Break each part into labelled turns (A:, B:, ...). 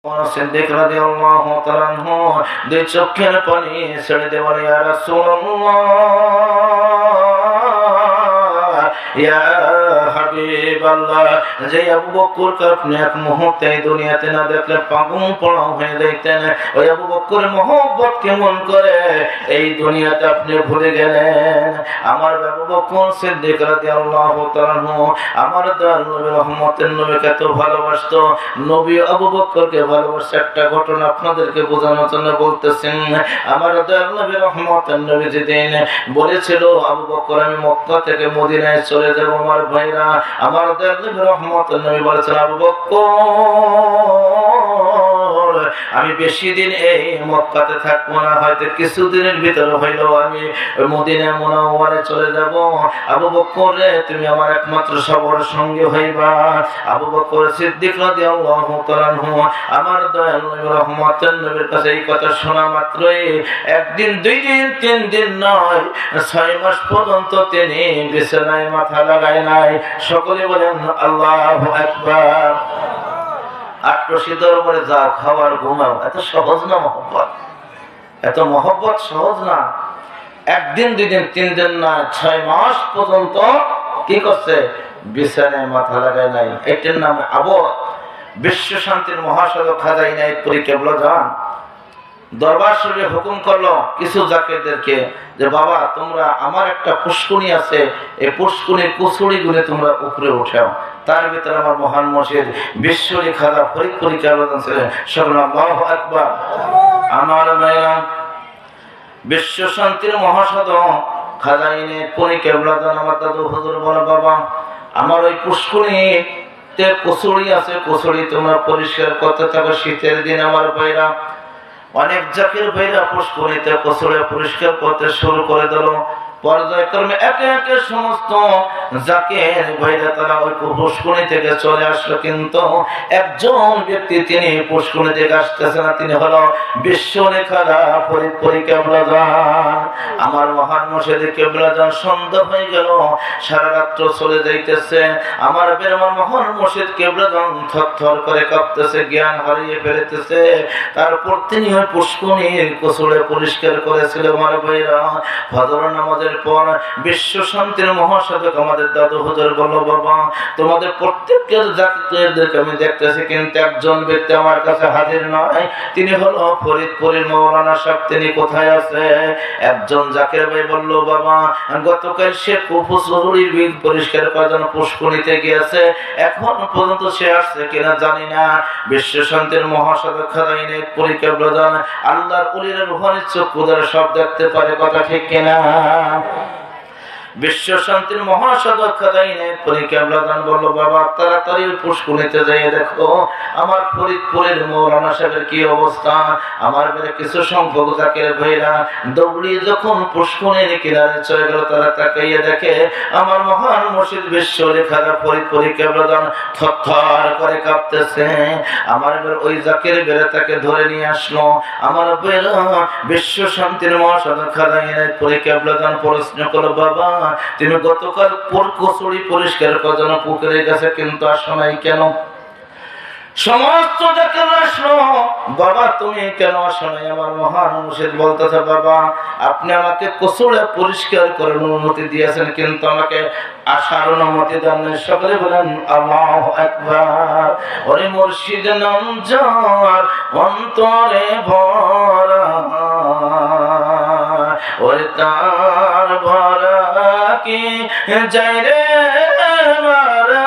A: সিদ্দিক রাদিয়াল্লাহু তাআলা আনহু দুই চোখের পানি ছেড়ে দিয়ে বলে, ইয়া রাসূলুল্লাহ, ইয়া হাবিবাল্লাহ, যে আবু বকরকে আপনি এক মুহূর্তে এই দুনিয়াতে না দেখলে পাগল পড়া হয়ে যাইতেন, ওই আবু বকরের মহব্বত কেমন করে এই দুনিয়াতে আপনি ভুলে গেলেন। আমার আবু বকর সিদ্দিক রাদিয়াল্লাহু তাআলা আনহু আমার দয়াল নবী রহমতের নবীকে এত ভালোবাসতো, নবী আবু বকরকে ভালোবাসে। একটা ঘটনা আপনাদেরকে বোঝানোর জন্য বলতেছেন। আমার দয়াল নবী রহমতের নবী যেদিন বলেছিল, আবু বকর আমি মক্কা থেকে মদিনায় চলে যাব, আমার ভাইরা, আমার দয়াল নবী রহমতের নবী বলেছেন, আবু বকর আমি বেশি দিন এই মক্কাতে থাকবো না, হয়তো কিছুদিনের ভিতরে হইলেও আমি মদিনা মুনাওয়ারে চলে যাব। আবু বকর রে, তুমি আমার একমাত্র সবর সঙ্গে হইবা। আবু বকর সিদ্দিক রাদিয়াল্লাহু তাআলা আনহু আমার দয়াল নবী রহমতের নবীর কাছে এই কথা শোনা মাত্রই একদিন, দুই দিন, তিন দিন নয়, 6 মাস পর্যন্ত তিনি বিছানায় মাথা লাগায় নাই। সকলে বলেন আল্লাহু আকবার। আট্রসি দরবারে যা খাওয়ার ঘুমাও, এত সহজ না মহব্বত, এত মহব্বত সহজ না। একদিন, দুই দিন, তিন দিন না, 6 মাস পর্যন্ত কি করছে? বিছানায় মাথা লাগায় নাই। এটার নাম আবদ। বিশ্ব শান্তির মহাসাগর খাজাই নাই পরিকেবলা যান দরবার শরীফে হুকুম করলো কিছু জাকিরদেরকে যে, বাবা তোমরা আমার একটা পুষ্কুনি আছে, এই পুষ্কুনির কুচুড়ি গুনে তোমরা উপরে উঠাও। তার ভিতরে আমার মহান মসজিদ বিশ্বরী খাজা ফরিদপুরি কেবলা ছিলেন। আল্লাহু আকবার। আমার ভাইরা, বিশ্ব শান্তির মহাসাগর খাজাইনে পরিকেবলা যান আমার দাদু হুজুর বলে, বাবা আমার ওই পুষ্কুনি কচুরি আছে, কচুরি তোমরা পরিষ্কার করতে থাকো। শীতের দিন আমার ভাইরা, অনেক জাকির ভাইরা পুষ্করিতে কচুরি পরিষ্কার করতে শুরু করে দিল। পর্যায়ক্রমে একে একে সমস্ত জাকির ভাইরা তারা ওই পুষ্করি থেকে চলে আসলো, কিন্তু একজন ব্যক্তি তিনি পুষ্করি থেকে আসতেছে না। তিনি হলো বিশ্বরী খাজা ফরিদপুরি কেবলা যান। আমার মহান মসজিদে কেবলা যান সন্ধ্যা হয়ে গেল, সারা রাত্র চলে যাইতেছে। আমার মহান মসজিদ কেবলা যান থরথর করে কাঁপতেছে, জ্ঞান হারিয়ে ফেলতেছে। তারপর তিনি ওই পুষ্করির কচুরি পরিষ্কার করেছিল। আমার ভাইরা, ফজর নামাজের পর বিশ্ব শান্তির মহাসাধক আমাদের দাদু হুজুর বলল, বাবা তোমাদের প্রত্যেকের জাকিরদেরকে আমি দেখতেছি, কিন্তু একজন ব্যক্তি আমার কাছে হাজির নয়। তিনি হলো ফরিদপুরের মাওলানা সাহেব। তিনি কোথায় আছে? একজন জাকির ভাই বলল, বাবা গতকাল সে কুফুসুরির বিল পরিষ্কার করার জন্য পুষ্করিতে গিয়েছে, এখন পর্যন্ত সে আসছে কিনা জানি না। বিশ্ব শান্তির মহাসাধক খাজাইনে পরিকেবলা যান আল্লাহর ওলির রূহানি চক্ষু দ্বারা সব দেখতে পারে, কথা ঠিক কিনা? বিশ্ব শান্তির মহাসাগর খাজাইনে পরিকেবলা যান বলল, বাবা তাড়াতাড়ি পুষ্করিতে যাইয়ে দেখো আমার ফরিদপুরের মাওলানা সাহেবের কি অবস্থা। আমার বেড়ে কিছু সংখ্যক জাকির ভাইরা দৌড়িয়ে যখন পুষ্করির কিনারে চলে গেল, তারা তাকাইয়ে দেখে আমার মহান মসজিদ বিশ্বরী খাজা ফরিদপুরি কেবলা যান থরথর করে কাঁপতেছে। আমার বেড়ে ওই জাকির বেড়ে তাকে ধরে নিয়ে আসলো। আমার বেড়ে বিশ্ব শান্তির মহাসাগর খাজাইনে পরিকেবলা যান প্রশ্ন করলো, বাবা তুমি গতকাল কচুরি পরিষ্কার করার জন্য পুকুরে গেছে, কিন্তু আসো নাই কেন? সমস্ত জাকির আসলো, বাবা তুমি কেন আসো নাই? আমার মহান মুর্শিদ বলতেছে, বাবা আপনি আমাকে কচুরি পরিষ্কার করার অনুমতি দিয়েছেন, কিন্তু আমাকে আসার অনুমতি দেন নাই। সকলে বলেন আল্লাহু আকবার। ওরে মুর্শিদ নাম যার অন্তরে ভরা, ওরে তার ভরা কি যাই রে মারা।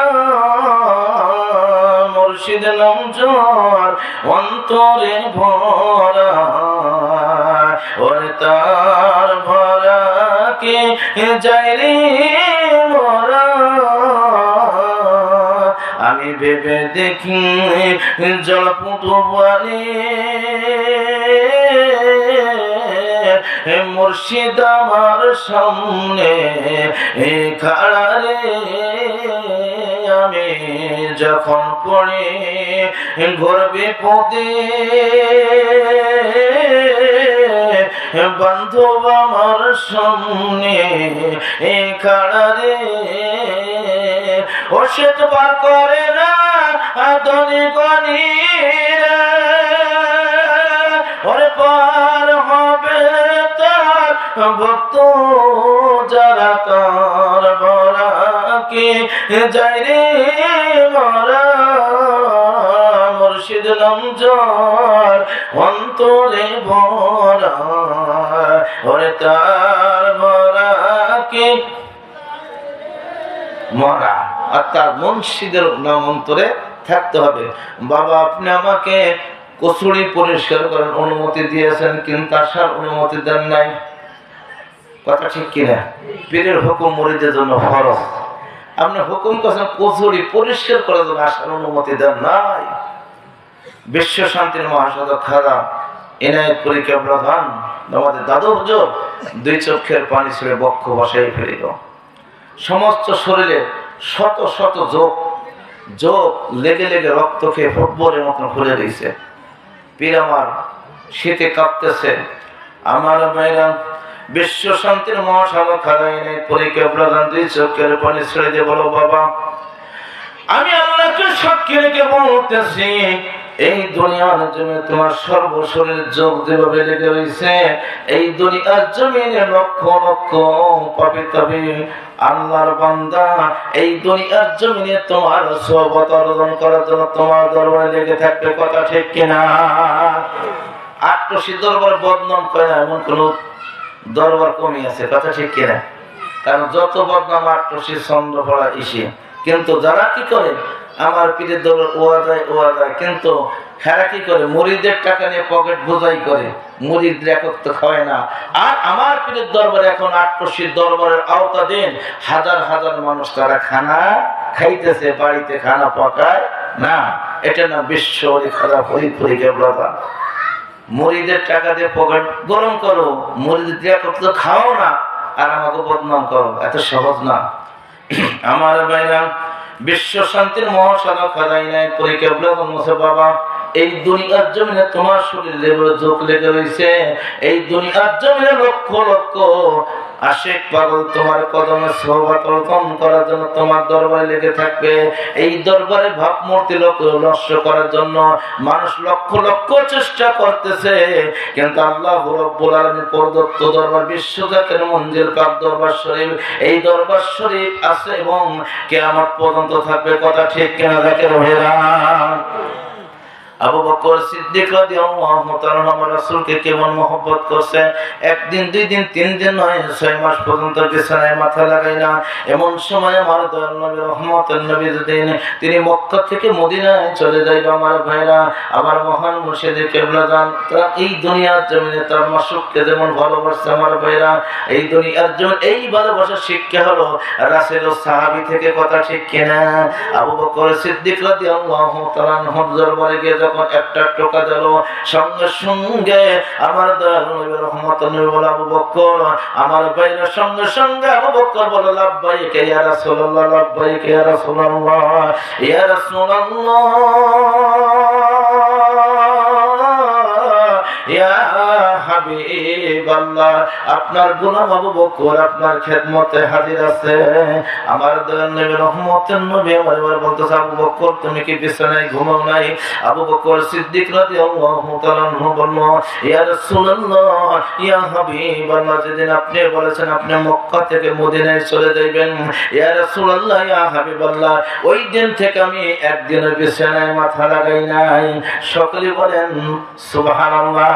A: মুর্শিদ নাম যার অন্তরে ভরা, ওরে তার ভরা কি যাই রে মরা। আমি ভেবে দেখি জলপুটু বাড়ি, মুর্শিদ আমার সামনে খাড়া রে। আমি যখন পড়ি ঘোর বিপদে, বান্ধব আমার সামনে খাড়া রে। ও সে তো পার করে না আধুনিক ভক্ত যারা তার বরাকে যায় রে মারা মুর্শিদ নামজার অন্তরে ভরা ওরে তার বরাকে মরা আর তার মুর্শিদের নাম অন্তরে থাকতে হবে। বাবা আপনি আমাকে কচুরি পরিষ্কার করার অনুমতি দিয়েছেন কিন্তু আসার অনুমতি দেন নাই, কথা ঠিক কিনা? পীরের হুকুম মুরিদের জন্য ফরজ, আপনি হুকুম করছেন কচুরি পরিষ্কার করার জন্য, আসার অনুমতি দেন নাই। বিশ্ব শান্তির মহাসাধক খাজা এনায়েতপুরী কেবলা খান আমাদের দাদু হুজুর দুই চোখের পানি ছেড়ে বক্ষ বসাই ফেলিল। সমস্ত শরীরে শত শত যোগ লেগে লেগে রক্ত খেয়ে ফুটবলের মতন ফুলে দিয়েছে। পীর আমার শীতে কাঁপতেছে। আমার ভাইরা বিশ্ব শান্তির মহাসাধক খাজা এনায়েতপুরী কেবলা খান দুই চোখের পানি ছেড়ে দিয়ে বলো বাবা আমি আল্লাহকে সাক্ষী রেখে বলতেছি এই দুনিয়ার জমিনে তোমার সর্বশরীর যোগ যেভাবে লেগে রয়েছে, এই দুনিয়ার জমিনে লক্ষ লক্ষ পাপী তাপী আল্লাহর বান্দা এই দুনিয়ার জমিনে তোমার সোহবত অর্জন করার জন্য তোমার দরবারে লেগে থাকবে, কথা ঠিক কিনা? আটশি দরবার বদনাম করে না এমন কোন দরবার কমই আছে, কথা ঠিক কিনা? কারণ যত বদনাম আটশি ছন্দ পড়া ইসে, কিন্তু যারা কি করে আমার পীরের দরবার ওয়া যায় কিন্তু হেরা কি করে মুরিদের টাকা নিয়ে পকেট বোঝাই করে, মুরিদরা একক তো খাওয়ায় না। আর আমার পীরের দরবারে এখন আটশির দরবারের আওতাধীন হাজার হাজার মানুষ তারা খানা খাইতেছে, বাড়িতে খানা পাকায় না। এটা না বিশ্ব খারাপ হরিপুরি কেবলা মুরিদের টাকা দিয়ে পকেট গরম করো, মুরিদের একক তো খাও না আর আমাকে বদনাম করো, এত সহজ না। আমার ভাইরা বিশ্ব শান্তির মহাসাধক খাজা এনায়েতপুরী কেবলা খান বলছে বাবা এই দুনিয়ার জমিনে তোমার শরীরে যোগ লেগে রয়েছে, এই দুনিয়ার জমিনে লক্ষ লক্ষ আশিক পাগল তোমার কদমে সোহবত অর্জন করার জন্য তোমার দরবারে লেগে থাকবে। এই দরবারে ভাবমূর্তি নষ্ট করার জন্য মানুষ লক্ষ লক্ষ চেষ্টা করতেছে, কিন্তু আল্লাহ রাব্বুল আলামিন প্রদত্ত দরবার বিশ্বজাতের মঞ্জিল পাক দরবার শরীফ, এই দরবার শরীফ আছে এবং কিয়ামত পর্যন্ত থাকবে, কথা ঠিক কিনা? দেখেন ভাইরা আবু বকর সিদ্দিক রাদিয়াল্লাহু তাআলা আমার রাসূলকে কেমন মহব্বত করছে, একদিন দুই দিন তিন দিন নয় 6 মাস পর্যন্ত বিছানায় মাথা লাগায় না। এমন সময় আমার দয়াল নবী রহমতের নবী দিন তিনি মক্কা থেকে মদিনায় চলে যায়। আমার ভাইরা আমার মহান মুর্শিদ কেবলা গান তারা এই দুনিয়ার জমিনে তার মাসুককে যেমন ভালোবাসছে, আমার ভাইরা এই দুনিয়ার জমিনে এই ভালোবাসার শিক্ষা হলো রাসূল ও সাহাবী থেকে, কথা ঠিক কিনা? আবু বকর সিদ্দিক রাদিয়াল্লাহু তাআলা আনহুর দরবারে গিয়ে যখন একটা টোকা দিল সঙ্গে সঙ্গে আমার দয়াল নবী রহমতুল্লাহ নবী বলে আবু বকর আমার ভাইরা সঙ্গে সঙ্গে আবু বকর বলে লাব্বাইক ইয়া রাসূলুল্লাহ, লাব্বাইক ইয়া রাসূলুল্লাহ, ইয়া রাসূলুল্লাহ, ইয়া হাবিবাল্লাহ আপনার গোলাম আবু বকর আপনার খেদমতে হাজির আছে। আমার দয়াল নবী রহমতের নবী আমার বলতেছে আবু বকর তুমি কি বিছানায় ঘুমাও নাই? আবু বকর সিদ্দিক রাদিয়াল্লাহু তাআলা আনহু বলল ইয়া রাসূলুল্লাহ, ইয়া হাবিবাল্লাহ যেদিন আপনি বলেছেন আপনি মক্কা থেকে মদিনায় চলে যাবেন, ইয়া রাসূলুল্লাহ, ইয়া হাবিবাল্লাহ ওই দিন থেকে আমি একদিনের বিছানায় মাথা লাগাই নাই। সকলে বলেন সুবহানাল্লাহ।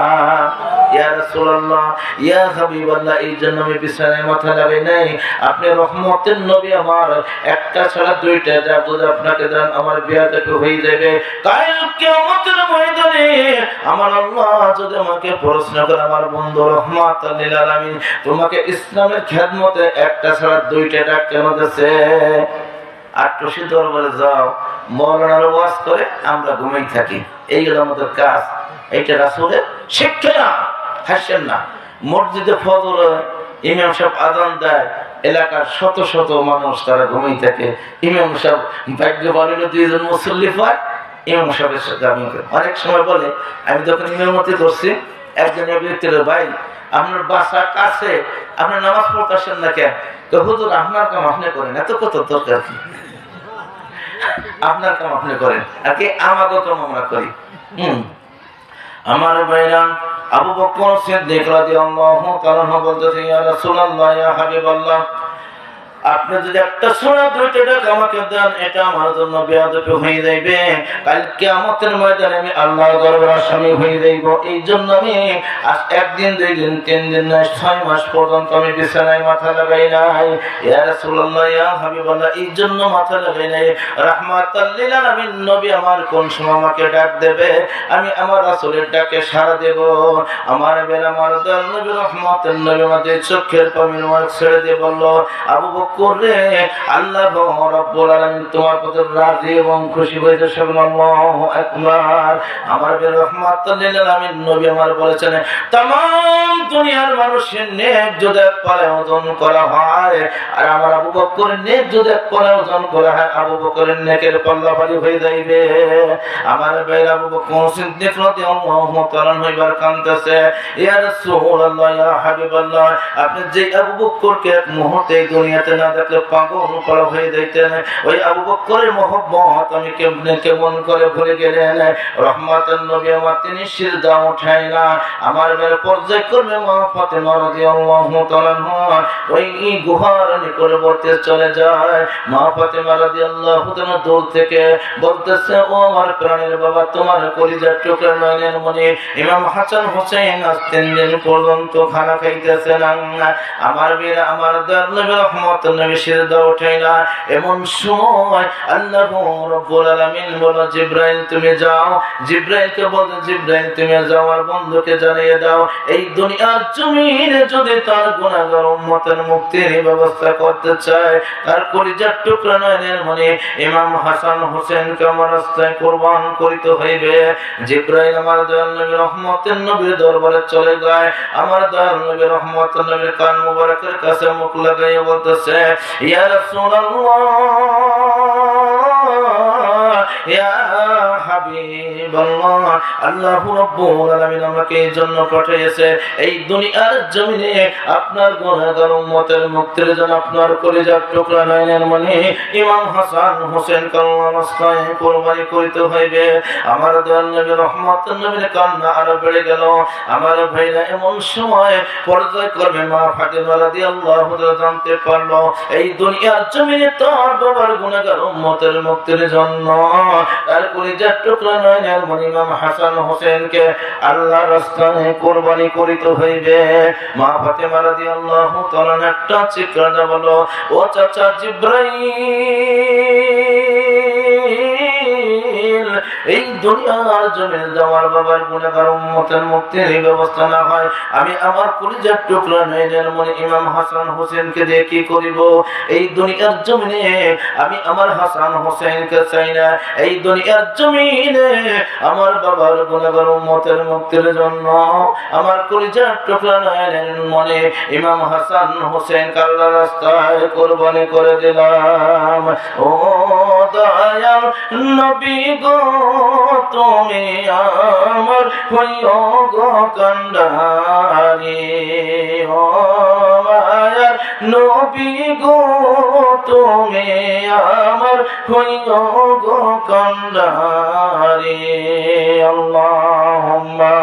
A: ইয়া রাসূলুল্লাহ, ইয়া হাবিবাল্লাহ এই জন্য আমি বিছানায় মাথা লাগাই নাই। আপনি রহমতের নবী আমার একটা ছাড়া দুইটা যা বুঝে আপনাকে দেন আমার বিয়া থেকে হয়ে যাবে। কাল কিয়ামতের ময়দানে আমার আল্লাহ যদি আমাকে প্রশ্ন করে আমার বন্ধু রহমাতুল লিল আলামিন তোমাকে ইসলামের খেদমতে একটা ছাড়া দুইটা ডাক কেন দিয়েছে? আটশি দরবারে যাও মওলানার ওয়াজ করে আমরা ঘুমিয়ে থাকি, এইগুলো আমাদের কাজ। এইটা রাসূলের শিক্ষা না, হাসেন না। মসজিদে ফজর ইমাম সাহেব আযান দেয়, এলাকার শত শত মানুষ তারা ঘুমিয়ে থাকে। ইমাম সাহেব ভাগ্য বলেন দুইজন মুসল্লি পায়, ইমাম সাহেবের সাথে আমি অনেক সময় বলে আমি যখন ইমামতি করছি একজন ব্যক্তির ভাই আপনার বাসার কাছে আপনি নামাজ পড়তে আসেন না কেন? হুজুর আপনার কাম আপনি করেন, এত কত দরকার কি? আপনার কাম আপনি করেন আর কি আমাদের কাম আমরা করি। আমার ভাইরা আবু বকর সিদ্দিক রাদিয়াল্লাহু তাআলা বলতেছেন, ইয়া রাসূলুল্লাহ, ইয়া হাবিবাল্লাহ, আপনি যদি একটা সূরা দুইটা টাকা আমাকে দেন, এটা আমার জন্য বেয়াদবি হয়ে যাইবে। কাল কিয়ামতের ময়দানে আমি আল্লাহর দরবারে আসামি হয়ে যাইব। এই জন্য আমি আজ একদিন, দুই দিন, তিন দিন নয়, 6 মাস পর্যন্ত আমি বিছানায় মাথা লাগাই নাই। ইয়া রাসূলুল্লাহ, ইয়া হাবিবাল্লাহ, এই জন্য মাথা লাগাই নাই। রাহমাতাল লিল আলামিন নবী আমার কোন সময় আমাকে ডাক দেবে, আমি আমার রাসূলের ডাকে সাড়া দেব। আমার বেলা আমার দয়াল নবী রহমাতুল নবী আমাদের চোখের পানি ছেড়ে দিয়ে বলল, আবু করে আল্লাহ রাব্বুল আলামিন তোমার প্রতি রাজি এবং খুশি হয়েছে। সুবহানাল্লাহু আকবার। আমার বের রহমাতুল লিল আলামিন নবী আমার বলেছেন, तमाम দুনিয়ার মানুষের নেক যদি এক পালে ওজন করা হয়, আর আমার আবু বকরের নেক যদি এক পালে ওজন করা হয়, আবু বকরের নেকের পাল্লা ভারী হয়ে যাইবে। আমার বের আবু বকর সিদ্দিক রাদিয়াল্লাহু তাআলা হইবার কাঁদতেছে, ইয়া রাসূলুল্লাহ, ইয়া হাবিবাল্লাহ, আপনি যে আবু বকরকে এক মুহূর্তে দুনিয়াতে না দেখলে পাগল করা হয়ে যাইতেন, ওই আবু বকরের মহব্বত আমি কেমন করে ভুলে গেলেন। রহমাতুল নবী আমার তিনি সিজদা উঠায় না। আমার বের পর্যায় করবে মা ফাতেমা রাদিয়াল্লাহু তাআলা ওই গুহার নিকটবর্তী চলে যায়। মা ফাতেমা রাদিয়াল্লাহু তাআলা দূর থেকে বলতেছে, ও আমার প্রাণের বাবা, তোমার কলিজার টুকরা নয়নের মনি ইমাম হাসান হোসেন আজ 3 দিন পর্যন্ত খানা খাইতেছে না। আমার বের আমার নবী রহমাতুল নবী সিজদা উঠায় না। এমন সময় আল্লাহ রাব্বুল আলামিন বলে, জিবরাইল তুমি যাও। জিবরাইলকে বলে, জিবরাইল তুমি যাও আর বন্ধুকে জানিয়ে দাও, এই দুনিয়ার জমিনে যদি তার গুনাহগার উম্মতের মুক্তির ব্যবস্থা করতে চায়, তার কলিজার টুকরা নয়নের মনি ইমাম হাসান হোসেনকে আমার রাস্তায় কুরবান করিতে হইবে। জিবরাইল আমার দয়াল নবী রহমাতুল নবীর দরবারে চলে যায়। আমার দয়াল নবী রহমাতুল নবীর কান মুবারকের কাছে মুখ লাগাইয়া বলতেছে, ইয়া রাসূলুল্লাহ, ইয়া হাবিবাল্লাহ, আল্লাহু রাব্বুল আলামিন আমাকে এই জন্য পাঠিয়েছে, এই দুনিয়ার জমিনে আপনার গুনাহগার উম্মতের মুক্তির জন্য আপনার কলিজার টুকরা নয়নের মনি ইমাম হাসান হোসেন কাল্লার রাস্তায় কুরবানি করিতে হইবে। আমার দয়াল নবী রহমাতুল নবীর কান্না আরো বেড়ে গেল। আমার ভাইরা এমন সময় পর্যায় করবে মা ফাতেমা রাদিয়াল্লাহু তাআলা জানতে পারলো, এই দুনিয়ার জমিনে তার বাবার গুনাহগার উম্মতের মুক্তির জন্য তার কলিজার টুকরা নয়নের মনি ইমাম হাসান হোসেনকে আল্লাহর রাস্তায় কুরবানি করিতে হইবে। মা ফাতেমা রাদিয়াল্লাহু তাআলা একটা চিৎকার দিয়ে বলল, ও চাচা জিবরাইল, এই দুনিয়ার জমিনে যাওয়ার বাবার গুনাহগার উম্মতের মুক্তির ব্যবস্থা না হয়, আমি আমার কলিজার টুকরা নয়নের মনি ইমাম হাসান হোসেনকে দিয়ে কি করিব? এই দুনিয়ার জমিনে আমি আমার হাসান হোসেনকে চাই না। এই দুনিয়ার জমিনে আমার বাবার গুনাহগার উম্মতের মুক্তির জন্য আমার কলিজার টুকরা নয়নের মনি ইমাম হাসান হোসেন আল্লাহর রাস্তায় কুরবানি করে দিলাম। ও দয়াল নবী গো, তুমি আমার হইও গো কান্ডারি। ও মায়ার নবী গো, তুমি আমার হইও গো কান্ডারি। আল্লাহুম্মা